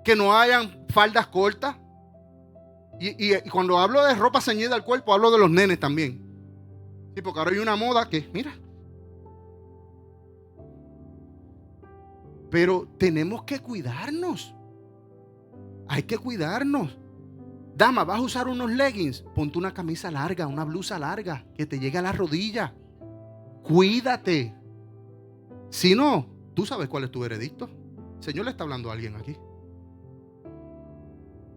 que no hayan faldas cortas. Y cuando hablo de ropa ceñida al cuerpo, hablo de los nenes también. Sí, porque ahora hay una moda que, mira. Pero tenemos que cuidarnos. Hay que cuidarnos. Dama, vas a usar unos leggings, ponte una camisa larga, una blusa larga, que te llegue a la rodilla. Cuídate. Si no, tú sabes cuál es tu veredicto. El Señor le está hablando a alguien aquí.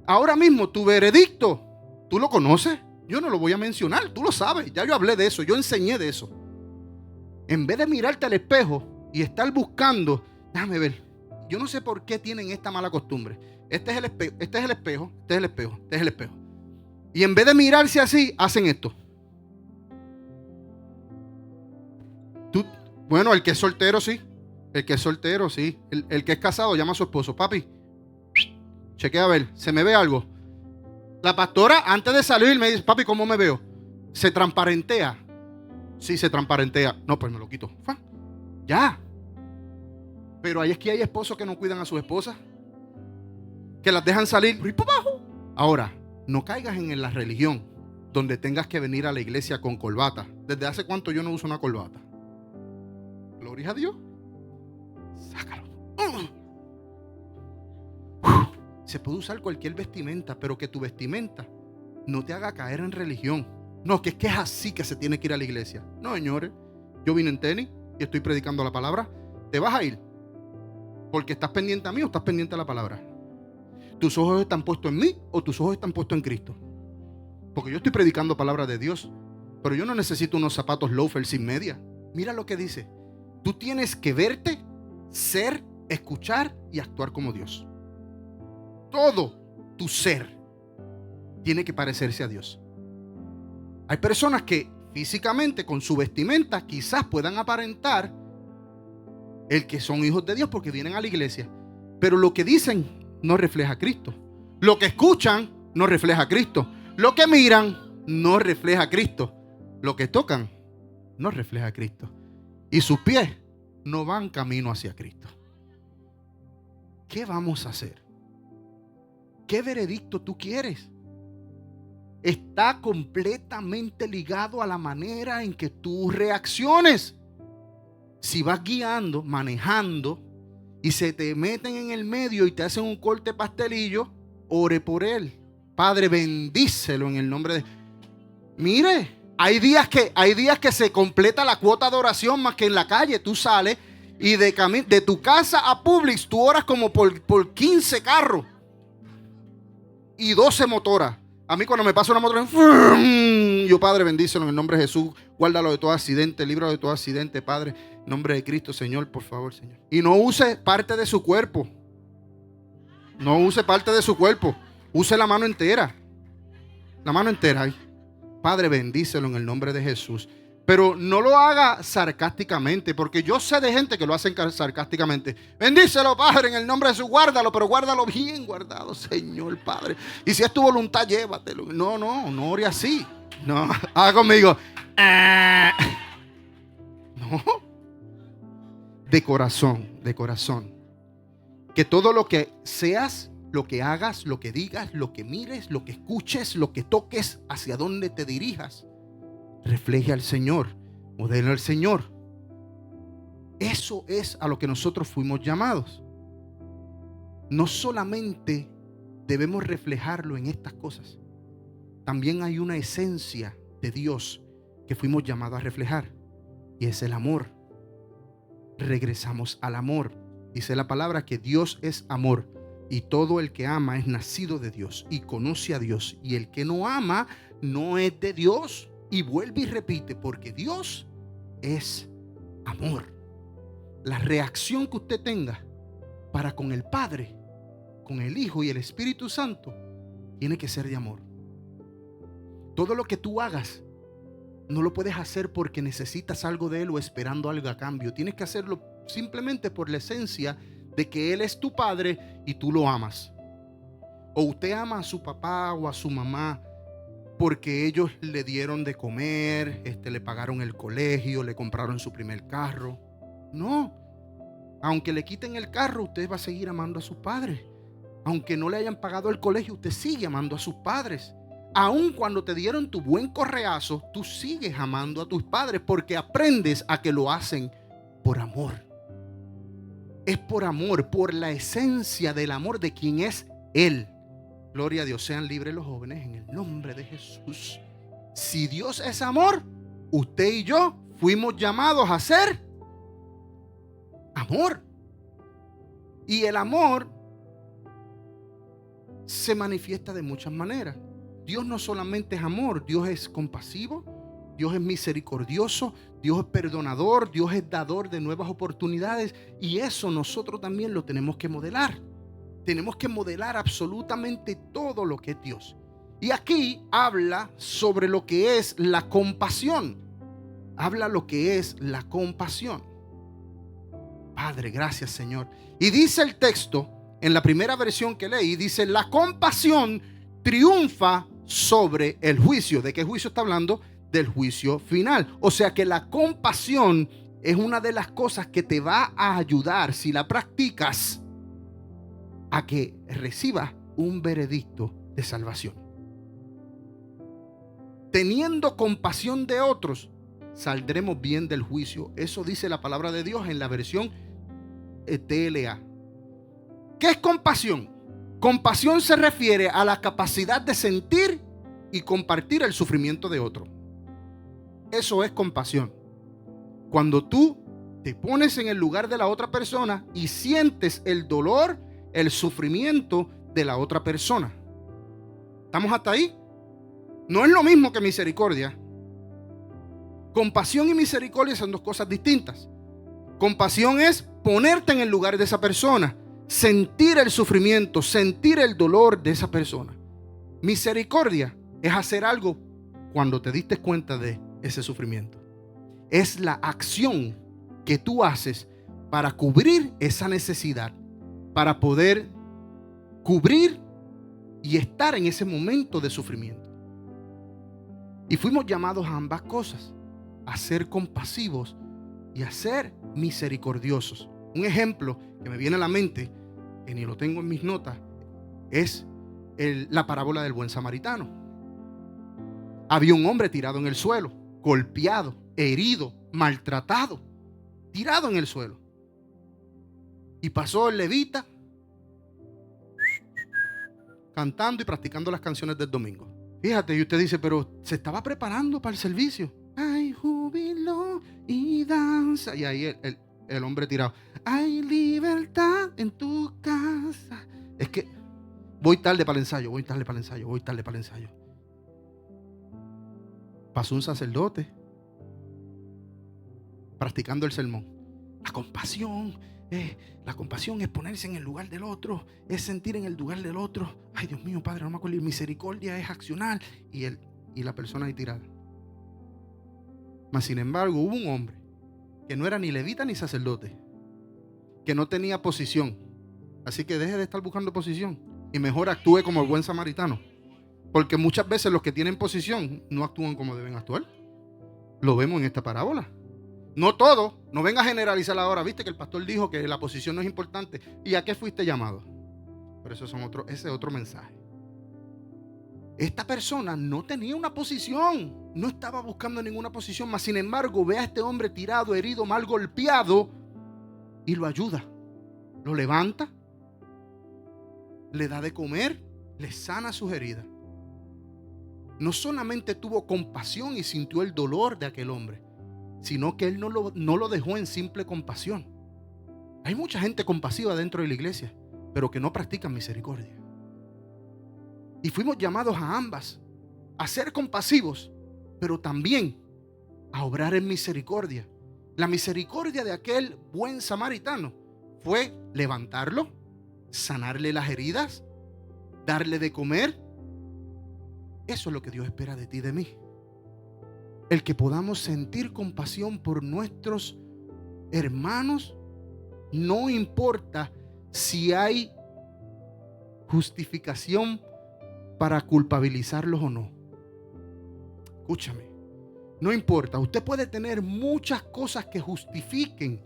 Ahora mismo tu veredicto, ¿tú lo conoces? Yo no lo voy a mencionar, tú lo sabes. Ya yo hablé de eso, yo enseñé de eso. En vez de mirarte al espejo y estar buscando, déjame ver, yo no sé por qué tienen esta mala costumbre. Este es el espejo, este es el espejo, este es el espejo, este es el espejo. Y en vez de mirarse así, hacen esto. Bueno, el que es soltero, sí. El que es soltero, sí. El que es casado llama a su esposo. Papi, chequea a ver, ¿se me ve algo? La pastora, antes de salir, me dice, papi, ¿cómo me veo? ¿Se transparentea? Sí, se transparentea. No, pues me lo quito. Ya. Pero ahí es que hay esposos que no cuidan a sus esposas, que las dejan salir por abajo. Ahora, no caigas en la religión donde tengas que venir a la iglesia con corbata. ¿Desde hace cuánto yo no uso una corbata? Gloria a Dios. Sácalo. Se puede usar cualquier vestimenta, pero que tu vestimenta no te haga caer en religión. No, que es así que se tiene que ir a la iglesia. No, señores. Yo vine en tenis y estoy predicando la palabra. ¿Te vas a ir porque estás pendiente a mí o estás pendiente a la palabra? ¿Tus ojos están puestos en mí o tus ojos están puestos en Cristo? Porque yo estoy predicando palabra de Dios, pero yo no necesito unos zapatos loafer sin media. Mira lo que dice. Tú tienes que verte, ser, escuchar y actuar como Dios. Todo tu ser tiene que parecerse a Dios. Hay personas que físicamente con su vestimenta quizás puedan aparentar el que son hijos de Dios porque vienen a la iglesia, pero lo que dicen no refleja a Cristo. Lo que escuchan no refleja a Cristo. Lo que miran no refleja a Cristo. Lo que tocan no refleja a Cristo. Y sus pies no van camino hacia Cristo. ¿Qué vamos a hacer? ¿Qué veredicto tú quieres? Está completamente ligado a la manera en que tú reacciones. Si vas guiando, manejando, y se te meten en el medio y te hacen un corte pastelillo, ore por él. Padre, bendícelo en el nombre de... Mire, hay días que se completa la cuota de oración más que en la calle. Tú sales y de tu casa a Publix tú oras como por 15 carros y 12 motoras. A mí cuando me pasa una motora, yo, Padre, bendícelo en el nombre de Jesús. Guárdalo de todo accidente, líbralo de todo accidente, Padre. En nombre de Cristo, Señor, por favor, Señor. Y no use parte de su cuerpo. No use parte de su cuerpo. Use la mano entera. La mano entera. Ay. Padre, bendícelo en el nombre de Jesús. Pero no lo haga sarcásticamente, porque yo sé de gente que lo hacen sarcásticamente. Bendícelo, Padre, en el nombre de Jesús. Guárdalo, pero guárdalo bien guardado, Señor, Padre. Y si es tu voluntad, llévatelo. No ore así. No, haga conmigo. No. De corazón. Que todo lo que seas, lo que hagas, lo que digas, lo que mires, lo que escuches, lo que toques, hacia donde te dirijas, refleje al Señor, modele al Señor. Eso es a lo que nosotros fuimos llamados. No solamente debemos reflejarlo en estas cosas, también hay una esencia de Dios que fuimos llamados a reflejar, y es el amor. Regresamos al amor. Dice la palabra que Dios es amor, y todo el que ama es nacido de Dios y conoce a Dios, y el que no ama no es de Dios. Y vuelve y repite, porque Dios es amor. La reacción que usted tenga para con el Padre, con el Hijo y el Espíritu Santo tiene que ser de amor. Todo lo que tú hagas no lo puedes hacer porque necesitas algo de Él o esperando algo a cambio. Tienes que hacerlo simplemente por la esencia de que Él es tu Padre y tú lo amas. O usted ama a su papá o a su mamá porque ellos le dieron de comer, le pagaron el colegio, le compraron su primer carro. No, aunque le quiten el carro, usted va a seguir amando a sus padres. Aunque no le hayan pagado el colegio, usted sigue amando a sus padres. Aun cuando te dieron tu buen correazo, tú sigues amando a tus padres porque aprendes a que lo hacen por amor. Es por amor, por la esencia del amor de quien es Él. Gloria a Dios, sean libres los jóvenes en el nombre de Jesús. Si Dios es amor, usted y yo fuimos llamados a ser amor. Y el amor se manifiesta de muchas maneras. Dios no solamente es amor, Dios es compasivo, Dios es misericordioso, Dios es perdonador, Dios es dador de nuevas oportunidades, y eso nosotros también lo tenemos que modelar. Tenemos que modelar absolutamente todo lo que es Dios. Y aquí habla sobre lo que es la compasión. Habla lo que es la compasión. Padre, gracias, Señor. Y dice el texto, en la primera versión que leí, dice: la compasión triunfa sobre el juicio. ¿De qué juicio está hablando? Del juicio final. O sea que la compasión es una de las cosas que te va a ayudar, si la practicas, a que recibas un veredicto de salvación. Teniendo compasión de otros, saldremos bien del juicio. Eso dice la palabra de Dios en la versión TLA. ¿Qué es compasión? Compasión se refiere a la capacidad de sentir y compartir el sufrimiento de otro. Eso es compasión. Cuando tú te pones en el lugar de la otra persona y sientes el dolor, el sufrimiento de la otra persona. ¿Estamos hasta ahí? No es lo mismo que misericordia. Compasión y misericordia son dos cosas distintas. Compasión es ponerte en el lugar de esa persona, sentir el sufrimiento, sentir el dolor de esa persona. Misericordia es hacer algo cuando te diste cuenta de ese sufrimiento. Es la acción que tú haces para cubrir esa necesidad, para poder cubrir y estar en ese momento de sufrimiento. Y fuimos llamados a ambas cosas, a ser compasivos y a ser misericordiosos. Un ejemplo que me viene a la mente, que ni lo tengo en mis notas, es la parábola del buen samaritano. Había un hombre tirado en el suelo, golpeado, herido, maltratado, tirado en el suelo. Y pasó el levita cantando y practicando las canciones del domingo. Fíjate, y usted dice, pero se estaba preparando para el servicio. Hay júbilo y danza. Y ahí el hombre tirado. Hay libertad en tu casa. Es que voy tarde para el ensayo. Pasó un sacerdote practicando el sermón. La compasión es ponerse en el lugar del otro, es sentir en el lugar del otro. Ay, Dios mío, Padre, no me acuerdo. Misericordia es accionar. Y la persona ahí tirada. Mas sin embargo, hubo un hombre que no era ni levita ni sacerdote, que no tenía posición. Así que deje de estar buscando posición y mejor actúe como el buen samaritano. Porque muchas veces los que tienen posición no actúan como deben actuar. Lo vemos en esta parábola. No todo, no venga a generalizar ahora. Viste que el pastor dijo que la posición no es importante. ¿Y a qué fuiste llamado? Pero ese es otro mensaje. Esta persona no tenía una posición, no estaba buscando ninguna posición, mas sin embargo ve a este hombre tirado, herido, mal golpeado y lo ayuda, lo levanta, le da de comer, le sana sus heridas. No solamente tuvo compasión y sintió el dolor de aquel hombre, sino que él no lo dejó en simple compasión. Hay mucha gente compasiva dentro de la iglesia, pero que no practican misericordia. Y fuimos llamados a ambas, a ser compasivos, pero también a obrar en misericordia. La misericordia de aquel buen samaritano fue levantarlo, sanarle las heridas, darle de comer. Eso es lo que Dios espera de ti y de mí. El que podamos sentir compasión por nuestros hermanos, no importa si hay justificación para culpabilizarlos o no. Escúchame, no importa. Usted puede tener muchas cosas que justifiquen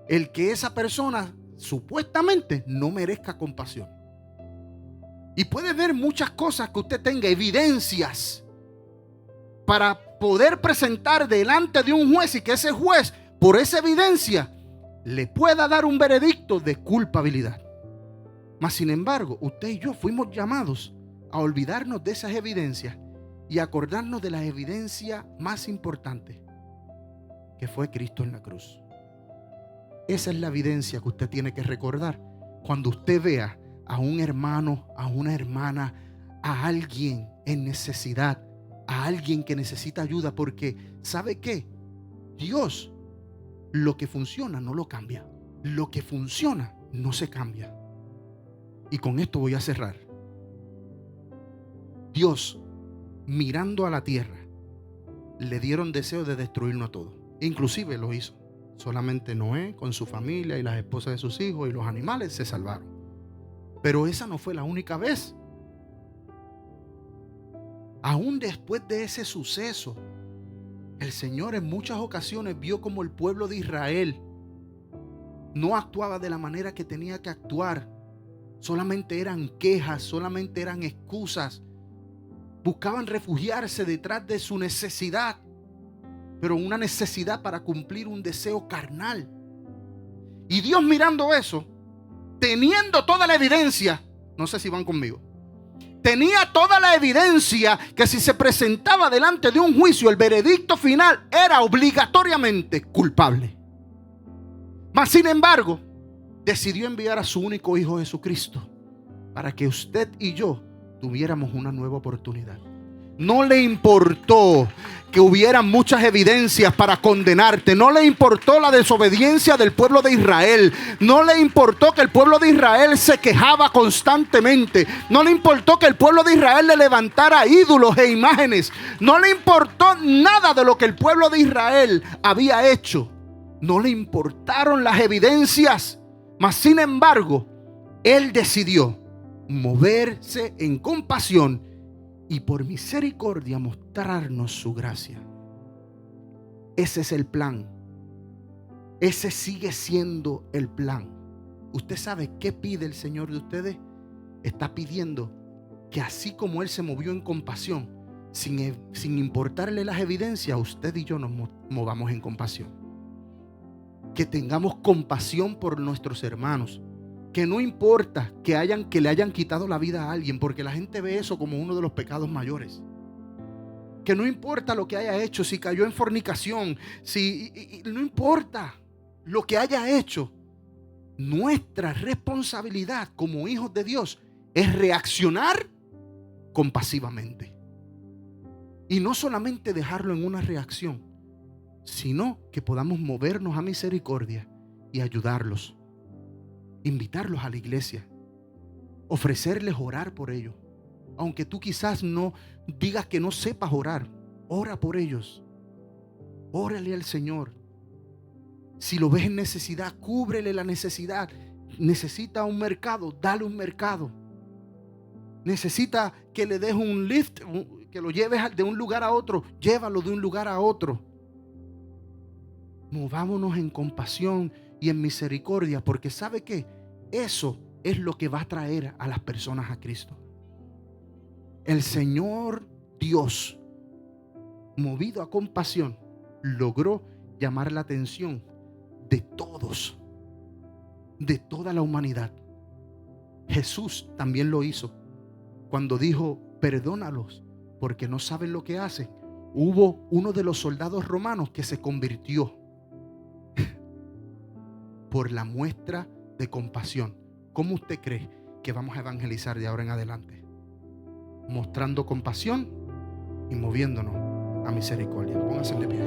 el que esa persona supuestamente no merezca compasión. Y puede ver muchas cosas que usted tenga, evidencias, para poder presentar delante de un juez y que ese juez, por esa evidencia, le pueda dar un veredicto de culpabilidad. Mas sin embargo, usted y yo fuimos llamados a olvidarnos de esas evidencias y acordarnos de la evidencia más importante, que fue Cristo en la cruz. Esa es la evidencia que usted tiene que recordar cuando usted vea a un hermano, a una hermana, a alguien en necesidad, a alguien que necesita ayuda, porque ¿sabe qué? Dios, lo que funciona no lo cambia. Lo que funciona no se cambia. Y con esto voy a cerrar. Dios, mirando a la tierra, le dieron deseo de destruirnos a todos. Inclusive lo hizo. Solamente Noé con su familia y las esposas de sus hijos y los animales se salvaron. Pero esa no fue la única vez. Aún después de ese suceso, el Señor en muchas ocasiones vio como el pueblo de Israel no actuaba de la manera que tenía que actuar. Solamente eran quejas, solamente eran excusas. Buscaban refugiarse detrás de su necesidad, pero una necesidad para cumplir un deseo carnal. Y Dios, mirando eso, teniendo toda la evidencia, no sé si van conmigo, tenía toda la evidencia que si se presentaba delante de un juicio, el veredicto final era obligatoriamente culpable. Mas sin embargo, decidió enviar a su único hijo Jesucristo para que usted y yo tuviéramos una nueva oportunidad. No le importó que hubiera muchas evidencias para condenarte. No le importó la desobediencia del pueblo de Israel. No le importó que el pueblo de Israel se quejaba constantemente. No le importó que el pueblo de Israel le levantara ídolos e imágenes. No le importó nada de lo que el pueblo de Israel había hecho. No le importaron las evidencias. Mas sin embargo, Él decidió moverse en compasión y por misericordia mostrarnos su gracia. Ese es el plan. Ese sigue siendo el plan. ¿Usted sabe qué pide el Señor de ustedes? Está pidiendo que así como Él se movió en compasión, sin importarle las evidencias, usted y yo nos movamos en compasión. Que tengamos compasión por nuestros hermanos. Que no importa que le hayan quitado la vida a alguien, porque la gente ve eso como uno de los pecados mayores. Que no importa lo que haya hecho, si cayó en fornicación, no importa lo que haya hecho. Nuestra responsabilidad como hijos de Dios es reaccionar compasivamente. Y no solamente dejarlo en una reacción, sino que podamos movernos a misericordia y ayudarlos. Invitarlos a la iglesia, ofrecerles orar por ellos. Aunque tú quizás no digas que no sepas orar, ora por ellos. Órale al Señor. Si lo ves en necesidad, cúbrele la necesidad. Necesita un mercado, dale un mercado. Necesita que le des un lift, que lo lleves de un lugar a otro, llévalo de un lugar a otro. Movámonos en compasión y en misericordia, porque ¿sabe qué? Eso es lo que va a traer a las personas a Cristo. El Señor Dios, movido a compasión, logró llamar la atención de todos, de toda la humanidad. Jesús también lo hizo cuando dijo: perdónalos porque no saben lo que hacen. Hubo uno de los soldados romanos que se convirtió por la muestra de compasión. ¿Cómo usted cree que vamos a evangelizar de ahora en adelante? Mostrando compasión y moviéndonos a misericordia. Pónganse de pie.